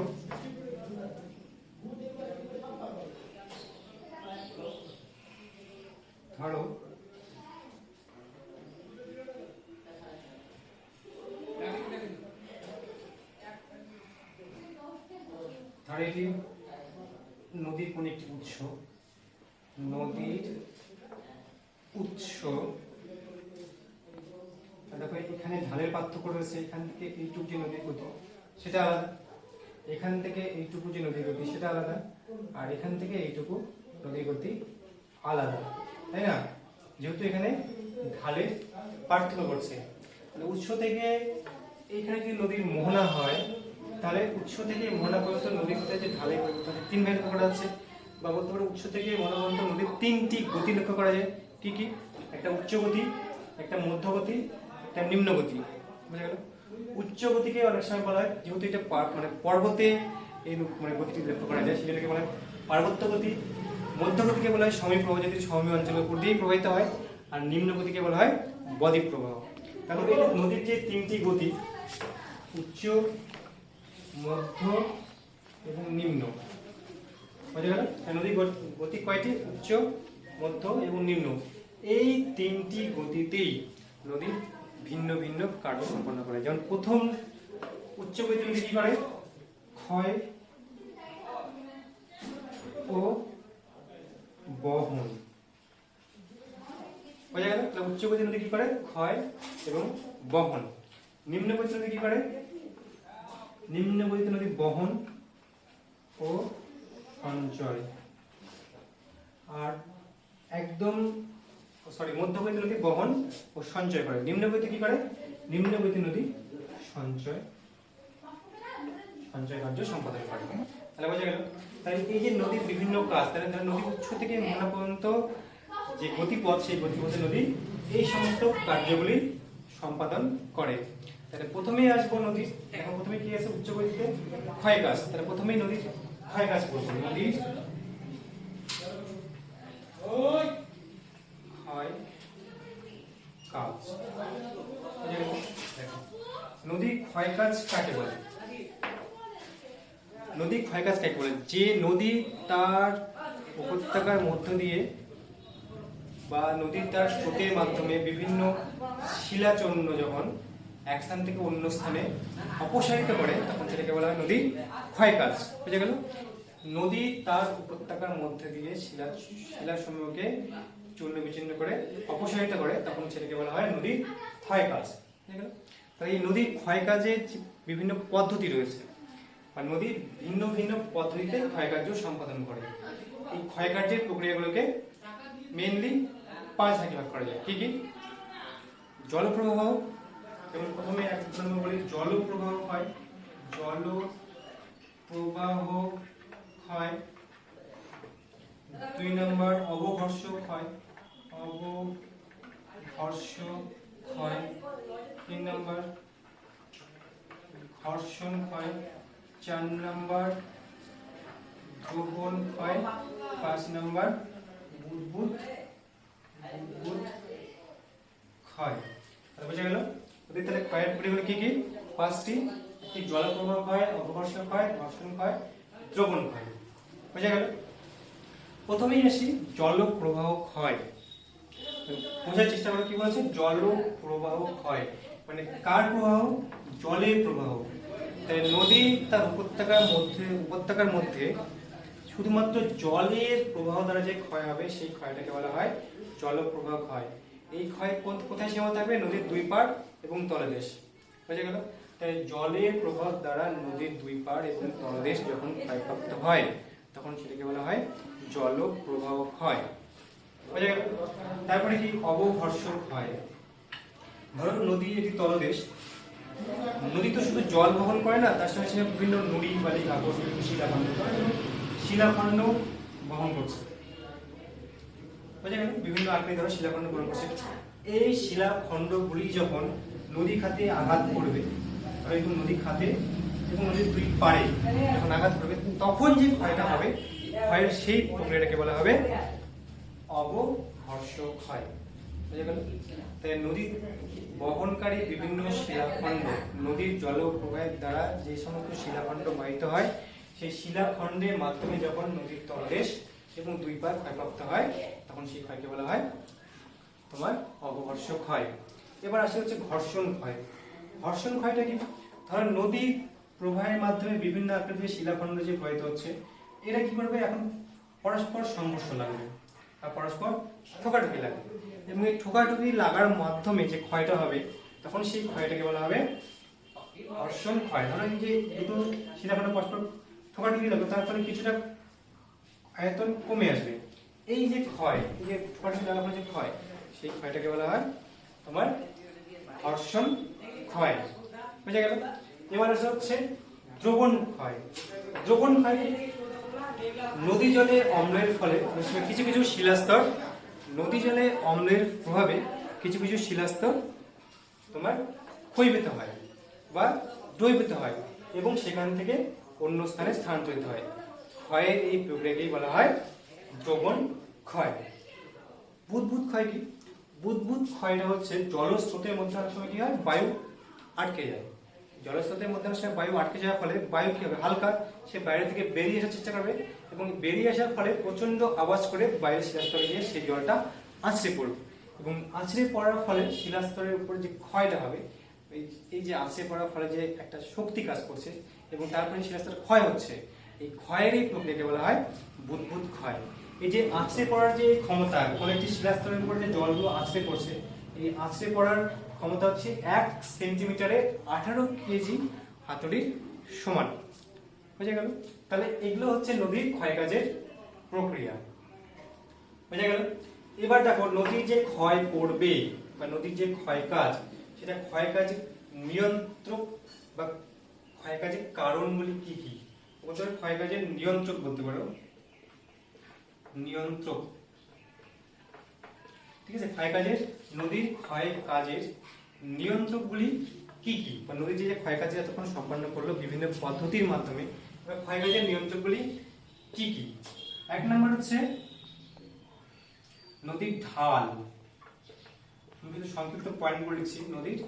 ধরো এটি নদীর কোন একটি উৎস, নদীর উৎস। দেখো এখানে ঢালের পার্থক্য রয়েছে, এখান থেকে এইটুকু যে নদীর গতি সেটা আলাদা, এখান থেকে এইটুকু যে নদীর গতি সেটা আলাদা, আর এখান থেকে এইটুকু নদীর গতি আলাদা, তাই না? যেহেতু এখানে ঢালের পার্থক্য করছে, উৎস থেকে এইখানে যদি নদীর মোহনা হয় তাহলে উৎস থেকে মোহনা পর্যন্ত নদীর পথে যে ঢালের পরিবর্তন তিন ভাগে লক্ষ্য করা যাচ্ছে, বা বলতে পারো উৎস থেকে মোহনা পর্যন্ত নদীর তিনটি গতি লক্ষ্য করা যায়। কি কি? একটা উচ্চ গতি, একটা মধ্যগতি, একটা নিম্ন গতি। বুঝা গেল? উচ্চ গতিকে অনেক সময় বলা হয়, যেহেতু এটা মানে পর্বতে এই মানে গতিটি লক্ষ্য করা যায় সেটাকে বলা হয় পার্বত্য গতি। মধ্যগতিকে বলা হয় সমী প্রবাহ, যেটি সমী অঞ্চলের উপর দিয়েই প্রবাহিত হয়। আর নিম্ন গতিকে বলা হয় বদ্বীপ প্রবাহ। কারণ এই নদীর যে তিনটি গতি, উচ্চ, মধ্য এবং নিম্ন, বুঝা গেল? নদীর গতি কয়টি? উচ্চ, মধ্য এবং নিম্ন। এই তিনটি গতিতেই নদী ভিন্ন ভিন্ন কার্য সম্পন্ন করে। যেমন প্রথম উচ্চ গতি নদী কি করে? ক্ষয় ও বহন। বোঝা গেল? উচ্চ গতি নদী কি করে? ক্ষয় এবং বহন। নিম্ন গতি নদী কি করে? নিম্ন গতি নদী বহন ও সঞ্চয়। আর একদম মধ্যগতি নদী বহন ও সঞ্চয় করে। নিম্ন গতি কি করে? নিম্ন গতি নদী সঞ্চয় কার্য সম্পাদন করে। তাহলে বোঝা গেল? তাই এই যে নদীর বিভিন্ন কাজ, তাহলে নদীর উৎস থেকে মোহনা পর্যন্ত যে গতিপথ, সেই গতিপথে নদী এই সমস্ত কার্যগুলি সম্পাদন করে। তাহলে প্রথমেই আসবো নদীর, এখন প্রথমে কি আছে? উচ্চ গতিতে ক্ষয় কাজ। তাহলে প্রথমেই নদীর ক্ষয় কাজ করবো। নদীর ক্ষয় কাজ। নদী ক্ষয় কাজ কাকে বলে? নদী ক্ষয় কাজ কাকে বলে? যে নদী তার উপত্যকার মধ্য দিয়ে বা নদীর তার স্রোতের মাধ্যমে বিভিন্ন শিলাচূর্ণ যখন এক স্থান থেকে অন্য স্থানে অপসারিত করে তখন সেটাকে বলা হয় নদীর ক্ষয় কাজ। বুঝা গেল? নদী তার উপত্যকার মধ্যে দিয়ে শিলাসমূহকে চূর্ণ বিচূর্ণ করে অপসারিত করে, তখন সেটাকে বলা হয় নদীর ক্ষয়কাজ। তাই এই নদীর ক্ষয়কাজের বিভিন্ন পদ্ধতি রয়েছে, বা নদী ভিন্ন ভিন্ন পদ্ধতিতে ক্ষয়কার্য সম্পাদন করে। এই ক্ষয়কার্যের প্রক্রিয়াগুলোকে মেইনলি 5 ভাগে ভাগ করা যায়। কি কি? জলপ্রবাহ, যেমন প্রথমে এক নম্বর বলি জলপ্রবাহ ক্ষয়, জলপ্রবাহ ক্ষয়। 2 নম্বর অবঘর্ষ ক্ষয়, অবঘর্ষ ক্ষয়। 3 নম্বর ঘর্ষণ ক্ষয়। 4 নম্বর দ্রবণ ক্ষয়। 5 নম্বর বুদবুদ ক্ষয়। বুঝা গেল? তাহলে ক্ষয়ের পরিমাণ কি কি? 5টি। জলপ্রবাহ ক্ষয়, অবঘর্ষ ক্ষয়, ঘর্ষণ ক্ষয়, দ্রবণ ক্ষয়। বুঝা গেল? প্রথমেই আসি জলপ্রবাহ ক্ষয়। বোঝার চেষ্টা করো কি বলছে? জলপ্রবাহ ক্ষয় মানে কার প্রবাহ? জলের প্রবাহ। তাই নদী তার উপত্যকার মধ্যে শুধুমাত্র জলের প্রবাহ দ্বারা যে ক্ষয় হবে সেই ক্ষয়টাকে বলা হয় জলপ্রবাহ ক্ষয়। এই ক্ষয় কোথায় সীমা থাকবে? নদীর 2 পাড় এবং তলদেশ। বুঝা গেল? তাই জলের প্রবাহ দ্বারা নদীর 2 পাড় এবং তলদেশ যখন ক্ষয়প্রাপ্ত হয় তখন সেটাকে বলা হয় জলপ্রবাহ ক্ষয়। বুঝা গেল? তারপরে কি? অবঘর্ষ ক্ষয়। ধরো নদী এটি তলদেশ, নদী তো শুধু জল বহন করে না, তার সঙ্গে সঙ্গে বিভিন্ন নুড়ি, বালি, কাগজ, শিলাখণ্ড বহন করছে। বুঝা গেল? বিভিন্ন আকৃতি ধরো শিলাখণ্ড বহন করছে। এই শিলাখণ্ডগুলি যখন নদী খাতে আঘাত করবে, এবং নদী খাতে এবং নদীর 2 পাড়ে যখন আঘাত করবে, তখন যে ক্ষয়টা হবে, ক্ষয়ের সেই প্রক্রিয়াটাকে বলা হবে অবঘর্ষ ক্ষয়। বুঝা গেল? তাই নদী বহনকারী বিভিন্ন শিলাখণ্ড, নদীর জলপ্রবাহের দ্বারা যে সমস্ত শিলাখণ্ড বাহিত হয়, সেই শিলাখণ্ডের মাধ্যমে যখন নদীর তলদেশ এবং 2 পাড় ক্ষয়প্রাপ্ত হয়, তখন সেই ক্ষয়কে বলা হয় তোমার অবঘর্ষ ক্ষয়। এবার আসে হচ্ছে ঘর্ষণ ক্ষয়। ঘর্ষণ ক্ষয়টা কি? ধরো নদীর প্রবাহের মাধ্যমে বিভিন্ন আকৃতির শিলাখণ্ড যে ক্ষয়িত হচ্ছে, এরা কি করবে? এখন পরস্পর সংঘর্ষ লাগবে আর পরস্পর ঠোকাঠুকি লাগবে, এবং এই ঠোকাঠুকি লাগার মাধ্যমে যে ক্ষয়টা হবে, তখন সেই ক্ষয়টাকে বলা হবে ঘর্ষণ ক্ষয়। ধরো এই যে দুটো শিলাখণ্ড পরস্পর ঠোকাঠুকি লাগবে, তার ফলে কিছুটা আয়তন কমে আসবে। এই যে ক্ষয়, এই যে ঠোকাঠুকি লাগার ফলে যে ক্ষয়, সেই ক্ষয়টাকে বলা হয় তোমার ঘর্ষণ ক্ষয়। বুঝা গেল? এবার আসা হচ্ছে দ্রবণ ক্ষয়। দ্রবণ ক্ষয় নদী জলে অম্লের ফলে কিছু কিছু শিলাস্তর, নদী জলে অম্লের প্রভাবে কিছু কিছু শিলাস্তর তোমার ক্ষয়ীভূত হয় বা দ্রবীভূত হয় এবং সেখান থেকে অন্য স্থানে স্থানান্তরিত হয়। ক্ষয়ের এই প্রক্রিয়াকেই বলা হয় দ্রবণ ক্ষয়। বুদবুদ ক্ষয় কি? বুদবুদ ক্ষয়টা হচ্ছে জলস্রোতের মধ্যে অনেক সময় কি হয়? বায়ু আটকে যায়। জলস্রোতের মধ্যে অনেক সময় বায়ু আটকে যাওয়ার ফলে বায়ু কি হবে? হালকা, সে বাইরে থেকে বেরিয়ে আসার চেষ্টা করবে এবং বেরিয়ে আসার ফলে প্রচন্ড আওয়াজ করে বাইরের শিলাস্তরে গিয়ে সেই জলটা আছড়ে পড়বে, এবং আছড়ে পড়ার ফলে শিলাস্তরের উপর যে ক্ষয়টা হবে, এই যে আছড়ে পড়ার ফলে যে একটা শক্তি কাজ করছে এবং তারপরে শিলাস্তর ক্ষয় হচ্ছে, এই ক্ষয়ের এই প্রক্রিয়াকে বলা হয় বুদবুদ ক্ষয়। এই যে আছড়ে পড়ার যে ক্ষমতা, কোন একটি শিলাস্তরের উপর যে জলগুলো আছড়ে পড়ছে, এই আছড়ে পড়ার ক্ষমতা হচ্ছে 1 সেন্টিমিটারে 18 কেজি হাতুড়ির সমান। বুঝা গেল? তাহলে এগুলো হচ্ছে নদীর ক্ষয়কাজের প্রক্রিয়া। বুঝা গেল? এবার দেখো নদীর যে ক্ষয় করবে বা নদীর যে ক্ষয়কাজ, সেটা ক্ষয়কাজ নিয়ন্ত্রক বা ক্ষয়কাজের কারণগুলি কি কি? ওদের ক্ষয়কাজের নিয়ন্ত্রক বলতে পারো, নিয়ন্ত্রক। ঠিক আছে? ক্ষয়কাজের, নদীর ক্ষয় কাজের নিয়ন্ত্রকগুলি কি কি, বা নদীর যে ক্ষয়কাজ এতক্ষণ সম্পন্ন করলো বিভিন্ন পদ্ধতির মাধ্যমে, ক্ষয়কাজের নিয়ন্ত্রকগুলি কি কি? 1 নম্বর হচ্ছে নদীর ঢাল। আমি কিন্তু সংক্ষিপ্ত পয়েন্ট বলেছি। নদীর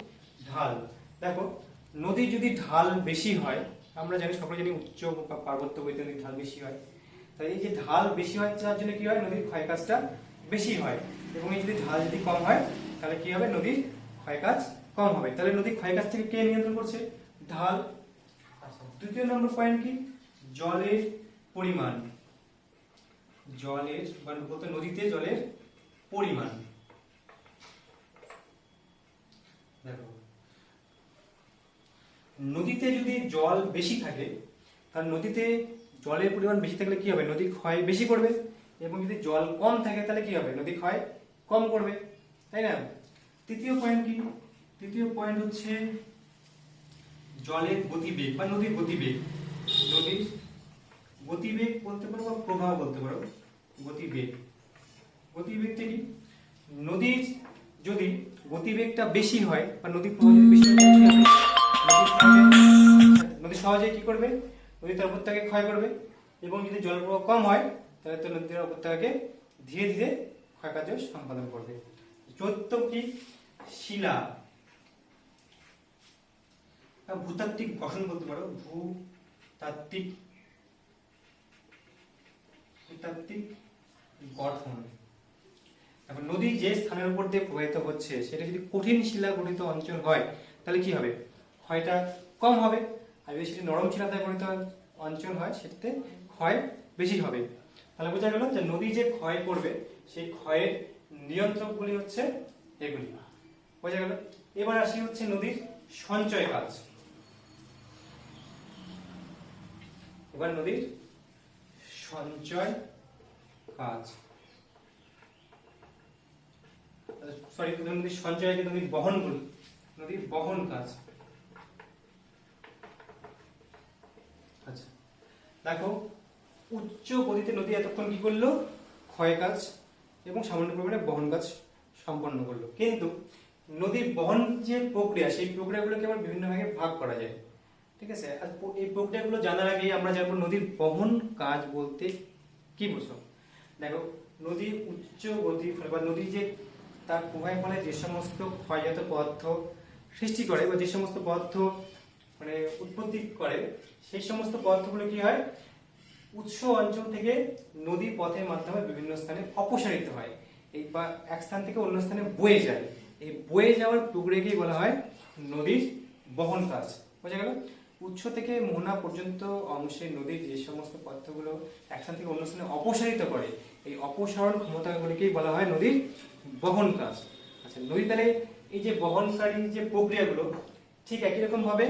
ঢাল, দেখো নদীর যদি ঢাল বেশি হয়, আমরা জানি, সকলে জানি উচ্চ বা পার্বত্য বইতে নদীর ঢাল বেশি হয়, তাই এই যে ঢাল বেশি হয় তার জন্য কি হয়? নদীর ক্ষয়কাজটা বেশি হয়। এবং এই যদি ঢাল যদি কম হয় তাহলে কি হবে? নদীর ক্ষয়কাজ কম হবে। তাহলে নদীর ক্ষয়কাজ থেকে কে নিয়ন্ত্রণ করছে? ঢাল। আচ্ছা, দ্বিতীয় নম্বর পয়েন্ট কি? জলের পরিমাণ, জলের বা বলতে নদীতে জলের পরিমাণ। দেখো নদীতে যদি জল বেশি থাকে, তাহলে নদীতে জলের পরিমাণ বেশি থাকলে কি হবে, নদী ক্ষয় বেশি করবে, এবং যদি জল কম থাকে তাহলে কি হবে, নদী ক্ষয় কম করবে, তাই না? তৃতীয় পয়েন্ট কি? তৃতীয় পয়েন্ট হচ্ছে জলের গতিবেগ বা নদীর গতিবেগ। নদীর গতিবেগ বলতে পারো বা প্রবাহ বলতে পারো। গতিবেগ, গতিবেগটা কি? নদীর যদি গতিবেগটা বেশি হয় বা নদীর প্রবাহ যদি বেশি হয়, নদী সহজে কি করবে, নদী তার উপত্যকাকে ক্ষয় করবে, এবং যদি জল প্রবাহ কম হয় তাহলে তো নদীর উপত্যকাকে ধীরে ধীরে ক্ষয়কার্য সম্পাদন করবে। চতুর্থ কি? শিলা, ভূতাত্ত্বিক গঠন বলতে পারো। ভূতাত্ত্বিক গঠন। এখন নদী যে স্থানের উপর দিয়ে প্রবাহিত হচ্ছে সেটা যদি কঠিন শিলা গঠিত অঞ্চল হয় তাহলে কি হবে, ক্ষয়টা কম হবে। আর যদি সেটি নরম শিলা দ্বারা গঠিত অঞ্চল হয় সেটাতে ক্ষয় বেশি হবে। তাহলে বোঝা গেল যে নদী যে ক্ষয় করবে সেই ক্ষয়ের নিয়ন্ত্রকগুলি হচ্ছে এগুলি। বোঝা গেল। এবার আসি হচ্ছে নদীর সঞ্চয় কাজ। এবার নদীর সঞ্চয় কাজ, সরি নদীর সঞ্চয়কে নদীর বহন বলি, নদীর বহন কাজ। আচ্ছা দেখো, উচ্চ গতিতে নদী এতক্ষণ কি করলো, ক্ষয় কাজ এবং সামান্য পরিমাণে বহন কাজ সম্পন্ন করলো। কিন্তু নদীর বহন যে প্রক্রিয়া, সেই প্রক্রিয়াগুলোকে আবার বিভিন্ন ভাগে ভাগ করা যায়। ঠিক আছে, আর এই প্রক্রিয়াগুলো জানার আগে আমরা জানবো নদীর বহন কাজ বলতে কি বোঝো। দেখো, নদী উচ্চ গতির ফলে বা নদী যে তার প্রবাহের ফলে যে সমস্ত ক্ষয়জাত পদার্থ সৃষ্টি করে বা যে সমস্ত পদার্থ মানে উৎপত্তি করে, সেই সমস্ত পদার্থগুলো কি হয়, উৎস অঞ্চল থেকে নদী পথের মাধ্যমে বিভিন্ন স্থানে অপসারিত হয়, এই বা এক স্থান থেকে অন্য স্থানে বয়ে যায়। এই বয়ে যাওয়ার প্রক্রিয়াকেই বলা হয় নদীর বহন কাজ। বোঝা গেল। উৎস থেকে মোহনা পর্যন্ত অংশে নদীর যে সমস্ত পদার্থগুলো এক স্থান থেকে অন্য স্থানে অপসারিত করে, এই অপসারণ ক্ষমতাগুলিকেই বলা হয় নদীর বহন কাজ। আচ্ছা, নদী তাহলে এই যে বহনকারী যে প্রক্রিয়াগুলো ঠিক একই রকম ভাবে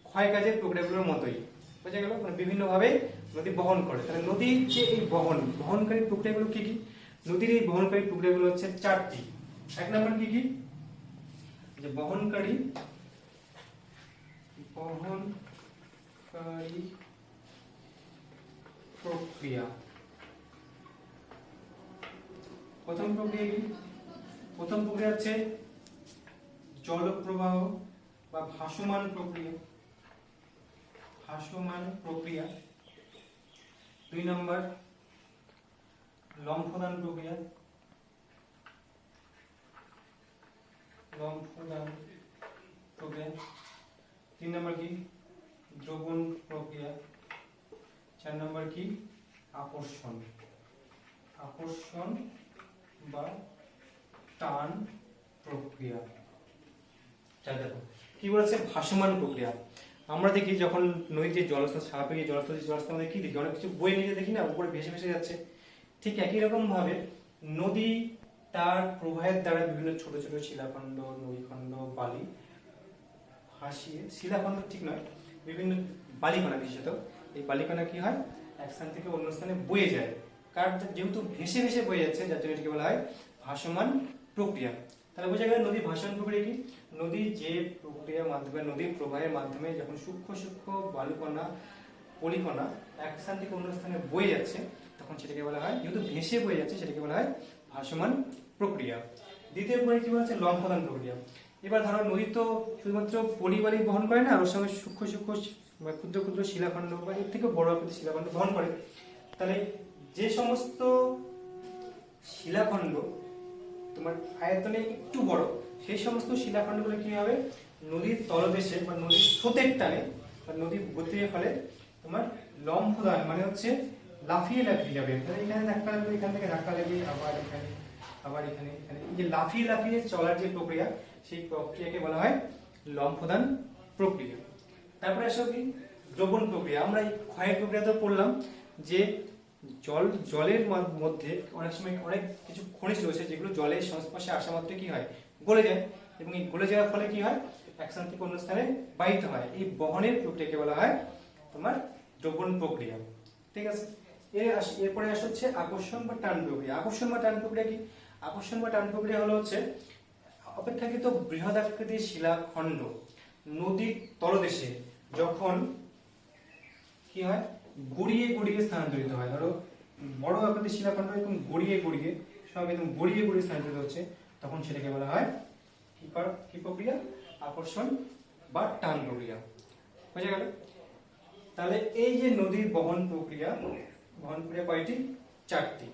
ক্ষয় কাজের প্রক্রিয়াগুলোর মতোই। বোঝা গেল, মানে বিভিন্ন ভাবে নদী বহন করে। তাহলে নদীর যে এই বহনকারী প্রক্রিয়াগুলো কি কি? নদীর এই বহনকারী প্রক্রিয়াগুলো হচ্ছে চারটি। এক নম্বর কি কি? যে বহনকারী প্রক্রিয়া। প্রথম প্রক্রিয়া কি? প্রথম প্রক্রিয়া হচ্ছে জলপ্রবাহ বা ভাসমান প্রক্রিয়া। ভাসমান প্রক্রিয়া। দুই নম্বর লম্ফদান প্রক্রিয়া। লম্ফদান প্রক্রিয়া। তিন নম্বর কি? দ্রবণ প্রক্রিয়া। চার নম্বর কি? আকর্ষণ। আকর্ষণ বা টান প্রক্রিয়া। দেখো কি বলেছে, ভাসমান প্রক্রিয়া। আমরা দেখি যখন নদীর যে জলস্তর, স্বাভাবিক জলস্তর আমরা কি দেখি, অনেক কিছু বয়ে নিয়ে দেখি না, উপরে ভেসে ভেসে যাচ্ছে। ঠিক একই রকম ভাবে নদী তার প্রবাহের দ্বারা বিভিন্ন ছোট ছোট শিলাখণ্ড, নদীখণ্ড, বালি ভাসিয়ে, শিলাখণ্ড ঠিক নয়, বিভিন্ন বালিকণা, বিশেষত এই বালিকণা কি হয়, এক স্থান থেকে অন্য স্থানে বয়ে যায়। কারণ যেহেতু ভেসে ভেসে বয়ে যাচ্ছে, যার জন্য এটাকে বলা হয় ভাসমান প্রক্রিয়া। তাহলে বোঝা গেল নদীর ভাসমান প্রক্রিয়া কি? নদীর যে প্রক্রিয়ার মাধ্যমে, নদীর প্রবাহের মাধ্যমে যখন সূক্ষ্ম সূক্ষ্ম বালুকণা, পলিকণা এক স্থান থেকে অন্য স্থানে বয়ে যাচ্ছে, তখন সেটাকে বলা হয়, যেহেতু ভেসে বয়ে যাচ্ছে, সেটাকে বলা হয় ভাসমান প্রক্রিয়া। দ্বিতীয় প্রক্রিয়া কি বলছে? লম্ফদান প্রক্রিয়া। এবার ধরো নদী তো শুধুমাত্র পলিবালি বহন করে না, ওর সঙ্গে সূক্ষ্ম সূক্ষ্ম ক্ষুদ্র ক্ষুদ্র শিলাখণ্ড বা এর থেকে বড় আকৃতির শিলাখণ্ড বহন করে। তাহলে যে সমস্ত শিলাখণ্ড তোমার আয়তনে একটু বড়, সেই সমস্ত শিলাখণ্ডগুলো কি হবে, নদীর তলদেশে বা নদীর স্রোতের টানে বা নদীর গতির ফলে তোমার লম্ফদান মানে হচ্ছে লাফিয়ে লাফিয়ে যাবে। এখানে ধাক্কা লাগবে, এখান থেকে ধাক্কা লাগবে, আবার এখানে, আবার এখানে, এখানে এই যে লাফিয়ে লাফিয়ে চলার যে প্রক্রিয়া, সেই প্রক্রিয়াকে বলা হয় লম্ফদান প্রক্রিয়া। তারপরে আসো কি? দ্রবণ প্রক্রিয়া। আমরা এই ক্ষয়ের প্রক্রিয়া তো পড়লাম, যে জলের মধ্যে অনেক সময় অনেক কিছু খনিজ রয়েছে যেগুলো জলের সংস্পর্শে আসা মাত্র কি হয়, গলে যায়, এবং এই গলে যাওয়ার ফলে কি হয়, এক স্থান থেকে অন্য স্থানে বাহিত হয়। এই বহনের প্রক্রিয়াকে বলা হয় তোমার দ্রবণ প্রক্রিয়া। ঠিক আছে, এরপরে আসে হচ্ছে আকর্ষণ বা টান প্রক্রিয়া। আকর্ষণ বা টান প্রক্রিয়া কি? আকর্ষণ বা টান প্রক্রিয়া হলো হচ্ছে অপেক্ষাকৃত বৃহদাকৃতির শিলাখণ্ড নদীর তলদেশে যখন কি হয়, গড়িয়ে গড়িয়ে স্থানান্তরিত হয়। ধরো বড় আকৃতির শিলাখণ্ড এরকম গড়িয়ে গড়িয়ে সব একদম গড়িয়ে গড়িয়ে স্থানান্তরিত হচ্ছে, তখন সেটাকে বলা হয় কি প্রক্রিয়া? আকর্ষণ বা টান প্রক্রিয়া। বুঝা গেল? তাহলে এই যে নদীর বহন প্রক্রিয়া কয়টি? 4টি।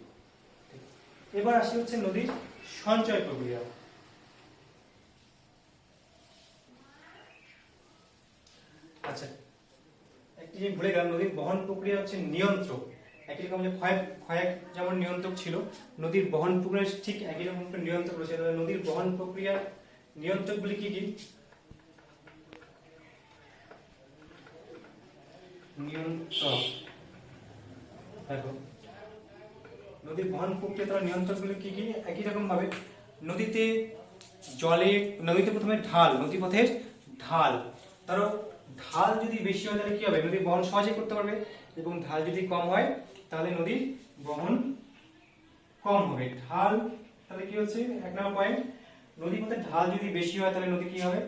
এবার আসি হচ্ছে নদীর সঞ্চয় প্রক্রিয়া। আচ্ছা, একটি জিনিস ভুলে গেলাম, নদীর বহন প্রক্রিয়া হচ্ছে নিয়ন্ত্রক। একই রকম যে ক্ষয় যেমন নিয়ন্ত্রক ছিল, নদীর বহন প্রক্রিয়া ঠিক একই রকম একটা নিয়ন্ত্রক রয়েছে। নদীর বহন প্রক্রিয়ার নিয়ন্ত্রকগুলি কি কি? নিয়ন্ত্রক, দেখো নদীর বহন প্রক্রিয়া তার নিয়ন্ত্রকগুলি কি কি? একই রকম ভাবে নদীতে প্রথমে ঢাল, নদীপথের ঢাল, ধরো ঢাল যদি বেশি হয় তাহলে কি হবে, নদীর বহন সহজে করতে পারবে, এবং ঢাল যদি কম হয় তাহলে নদীর বহন কম হবে। ঢাল তাহলে কি হচ্ছে, 1 নম্বর পয়েন্ট, নদীপথে ঢাল যদি বেশি হয় তাহলে নদী কি হবে,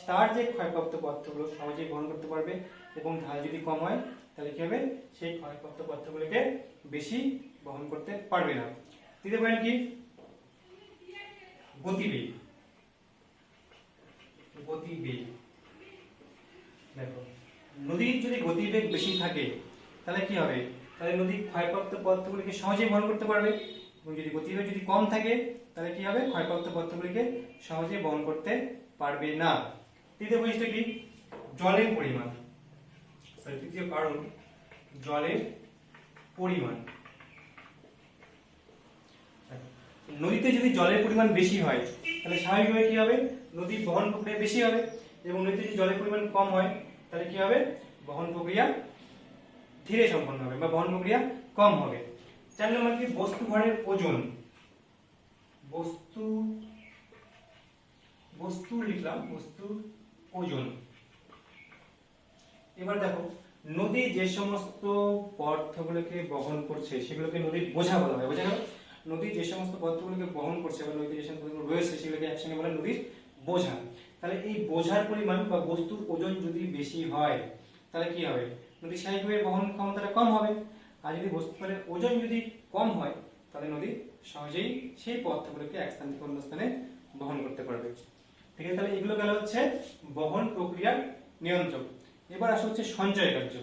তার যে ক্ষয়প্রাপ্ত পদার্থগুলো সহজেই বহন করতে পারবে, এবং ঢাল যদি কম হয় তাহলে কি হবে, সেই ক্ষয়প্রাপ্ত পদার্থগুলোকে বেশি বহন করতে পারবে না। তৃতীয় পয়েন্ট কি? গতিবেগ। দেখো নদীর যদি গতিবেগ বেশি থাকে তাহলে কি হবে, তাহলে নদী ক্ষয়প্রাপ্ত পদার্থগুলিকে সহজেই বহন করতে পারবে, এবং যদি গতিবেগ যদি কম থাকে তাহলে কি হবে, ক্ষয়প্রাপ্ত পদার্থগুলিকে সহজে বহন করতে পারবে না। তৃতীয় বৈশিষ্ট্য কি? জলের পরিমাণ। তৃতীয় কারণ জলের পরিমাণ। নদীতে যদি জলের পরিমাণ বেশি হয় তাহলে স্বাভাবিকভাবে কি হবে, নদীর বহন প্রক্রিয়া বেশি হবে, এবং নদীতে যদি জলের পরিমাণ কম হয় তাহলে কি হবে, বহন প্রক্রিয়া ধীরে সম্পন্ন হবে বা বহন প্রক্রিয়া কম হবে। 4 নম্বর কি? বস্তু ভরের ওজন। বস্তু লিখলাম, বস্তুর ওজন। এবার দেখো নদী যে সমস্ত পদার্থগুলোকে বহন করছে সেগুলোকে নদীর বোঝা বলা হয়। বোঝা গেল? নদী যে সমস্ত পদার্থগুলোকে বহন করছে বা নদীতে যে সমস্ত পদার্থ রয়েছে সেগুলোকে একসঙ্গে বলা নদীর বোঝা। তাহলে এই বোঝার পরিমাণ বা বস্তুর ওজন যদি বেশি হয় তাহলে কি হবে, নদী স্বাভাবিকভাবে বহন ক্ষমতাটা কম হবে। আর যদি বস্তুর ওজন যদি কম হয় তাহলে নদী সহজেই সেই পদার্থগুলোকে এক স্থান থেকে অন্য স্থানে বহন করতে পারবে। ঠিক আছে, তাহলে এগুলো গেল হচ্ছে বহন প্রক্রিয়ার নিয়ন্ত্রক। এবার আসা হচ্ছে সঞ্চয় কার্য।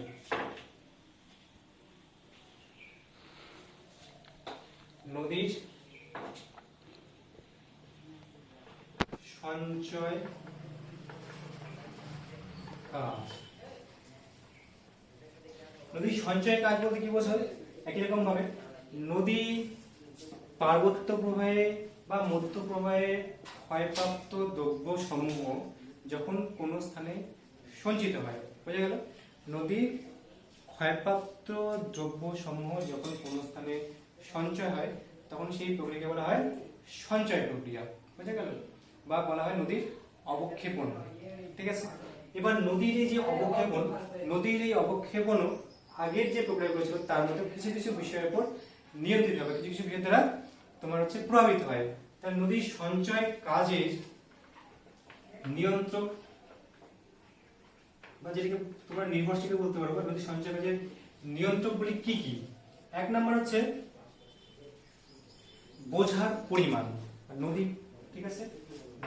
নদীর সঞ্চয় কাজ। নদীর সঞ্চয় কাজ বলতে কি বোঝায়? একই রকম ভাবে নদী পার্বত্য প্রবাহে বা মধ্য প্রবাহে ক্ষয়প্রাপ্ত দ্রব্য সমূহ যখন কোনো স্থানে সঞ্চিত হয়, বোঝা গেল? নদীর ক্ষয়প্রাপ্ত দ্রব্য সমূহ যখন কোনো স্থানে সঞ্চয় হয় তখন সেই প্রক্রিয়াকে বলা হয় সঞ্চয় প্রক্রিয়া। বোঝা গেল? বা বলা হয় নদীর অবক্ষেপণ। ঠিক আছে, এবার নদীর এই যে অবক্ষেপণ আগের যে প্রক্রিয়াগুলো ছিল তার মধ্যে কিছু কিছু বিষয়ের উপর নিয়ন্ত্রিত হবে, কিছু কিছু বিষয়ের দ্বারা তোমার হচ্ছে প্রভাবিত হয়। তাহলে নদীর সঞ্চয় কাজের নিয়ন্ত্রক বা যেটাকে তোমরা নির্ভরশীল বলতে পারো, নদীর সঞ্চয় কাজের নিয়ন্ত্রকগুলি কি কি? 1 নম্বর হচ্ছে বোঝার পরিমাণ। নদী, ঠিক আছে,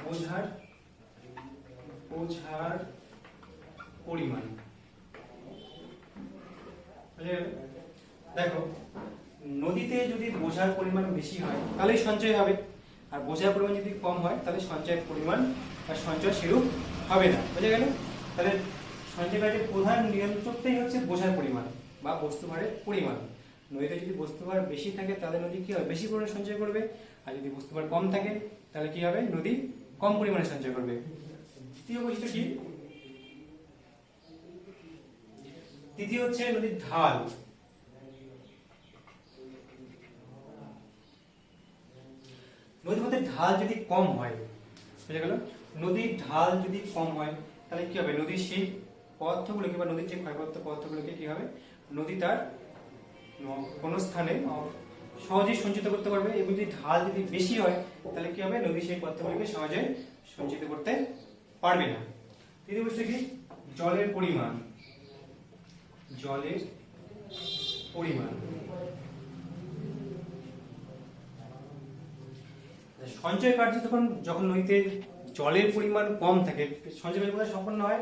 বোঝার পরিমাণ। দেখো নদীতে যদি বোঝার পরিমাণ বেশি হয় তাহলে সঞ্চয় হবে, আর বোঝার পরিমাণ যদি কম হয় তাহলে সঞ্চয়ের পরিমাণ বা সঞ্চয় সেরূপ হবে না। বোঝা গেল? তাহলে সঞ্চয় কাজের প্রধান নিয়ন্ত্রকটাই হচ্ছে বোঝার পরিমাণ বা বস্তুভারের পরিমাণ। নদীতে যদি বস্তুভার বেশি থাকে তাহলে নদী কি হবে, বেশি পরিমাণে সঞ্চয় করবে, আর যদি বস্তুভার কম থাকে তাহলে কি হবে, নদী কম পরিমাণে সঞ্চয় করবে। তৃতীয় বৈশিষ্ট্য কি? তৃতীয় হচ্ছে নদীর ঢাল। নদীর মধ্যে ঢাল যদি কম হয়, বুঝে গেল, নদীর ঢাল যদি কম হয় তাহলে কি হবে, নদীর সেই পদার্থগুলোকে বা নদীর যে ক্ষয়প্রাপ্ত পদার্থগুলোকে কি হবে, নদী তার কোনো স্থানে সহজেই সঞ্চিত করতে পারবে। এবং যদি ঢাল যদি বেশি হয় তাহলে কি হবে, নদী সেই পদার্থগুলোকে সহজে সঞ্চিত করতে পারবে না। তৃতীয় বিষয়টা কি, জলের পরিমাণ। জলের পরিমাণ, সঞ্চয় কার্য যখন নদীতে জলের পরিমাণ কম থাকে, সঞ্চয় কার্য কোথায় সম্পন্ন হয়,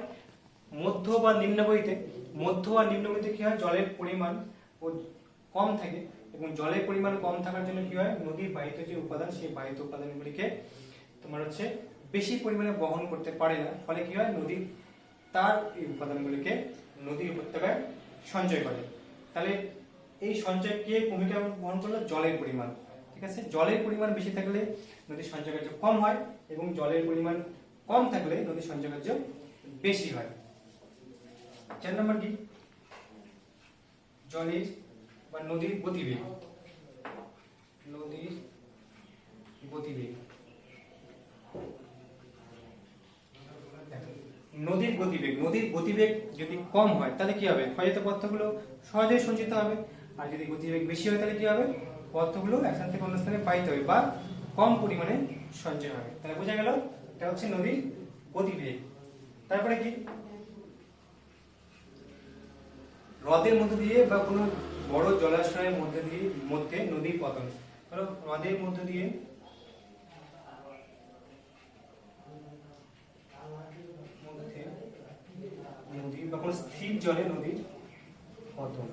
মধ্য বা নিম্নগতিতে। মধ্য আর নিম্নগতিতে কি হয়, জলের পরিমাণ কম থাকে, এবং জলের পরিমাণ কম থাকার জন্য কি হয়, নদীর বাহিত যে উপাদান, সেই বাহিত উপাদানগুলিকে তোমার হচ্ছে বেশি পরিমাণে বহন করতে পারে না। ফলে কি হয়, নদী তার এই উপাদানগুলিকে নদীর উপত্যকায় সঞ্চয় করে। তাহলে এই সঞ্চয় কে ভূমিকা বহন করলো, জলের পরিমাণ। ঠিক আছে, জলের পরিমাণ বেশি থাকলে নদীর সঞ্চয় কার্য কম হয়, এবং জলের পরিমাণ কম থাকলে নদীর সঞ্চয় কার্য বেশি হয়। 4 নম্বর কি, জলের বা নদীর গতিবেগ। নদীর গতিবেগ, নদীর গতিবেগ, নদীর গতিবেগ যদি কম হয় তাহলে কি হবে, ক্ষয়জাত পদার্থগুলো সহজেই সঞ্চিত হবে। আর যদি গতিবেগ বেশি হয় তাহলে কি হবে, পদার্থগুলো এক স্থান থেকে অন্য স্থানে পাইতে হবে বা কম পরিমাণে সঞ্চয় হবে। তাহলে বোঝা গেল, এটা হচ্ছে নদীর গতিবেগ। তারপরে কি, হ্রদের মধ্যে দিয়ে বা কোনো বড় জলাশয়ের মধ্যে নদীর পতন। ধরো হ্রদের মধ্যে দিয়ে নদীর বা কোনো স্থির জলে নদীর পতন।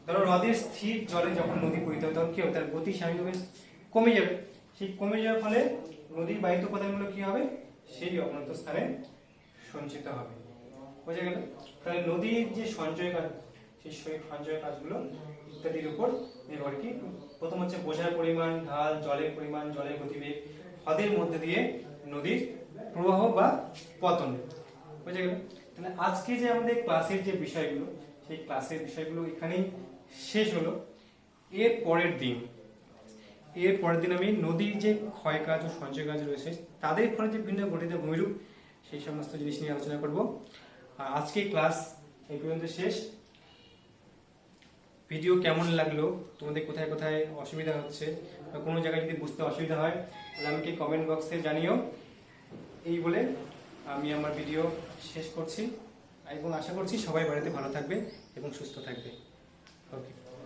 ধরো হ্রদের স্থির জলে যখন নদী পতিত হবে তখন কি হবে, তার গতি স্বাভাবিকভাবে কমে যাবে। সেই কমে যাওয়ার ফলে নদীর বাহিত উপাদানগুলো কি হবে, সেই অবনত স্থানে সঞ্চিত হবে। বোঝা গেল। তাহলে নদীর যে সঞ্চয় কাজ, সেই সঞ্চয় কাজগুলো ইত্যাদির উপর নির্ভর। কি, প্রথম হচ্ছে বোঝার পরিমাণ, ঢাল, জলের পরিমাণ, জলের গতিবেগ, হ্রদের মধ্যে দিয়ে নদীর প্রবাহ বা পতন। বোঝা গেল। তাহলে আজকে যে আমাদের ক্লাসের যে বিষয়গুলো, সেই ক্লাসের বিষয়গুলো এখানেই শেষ হলো। এর পরের দিন আমি নদীর যে ক্ষয় কাজ ও সঞ্চয় কাজ রয়েছে তাদের ফলে যে ভিন্ন গঠিত ভূমিরূপ, সেই সমস্ত জিনিস নিয়ে আলোচনা করব। আর আজকে ক্লাস এই পর্যন্ত শেষ। ভিডিও কেমন লাগলো, তোমাদের কোথায় কোথায় অসুবিধা হচ্ছে বা কোনো জায়গায় যদি বুঝতে অসুবিধা হয় তাহলে আমাকে কমেন্ট বক্সে জানিও। এই বলে আমি আমার ভিডিও শেষ করছি, এবং আশা করছি সবাই বাড়িতে ভালো থাকবে এবং সুস্থ থাকবে। ওকে।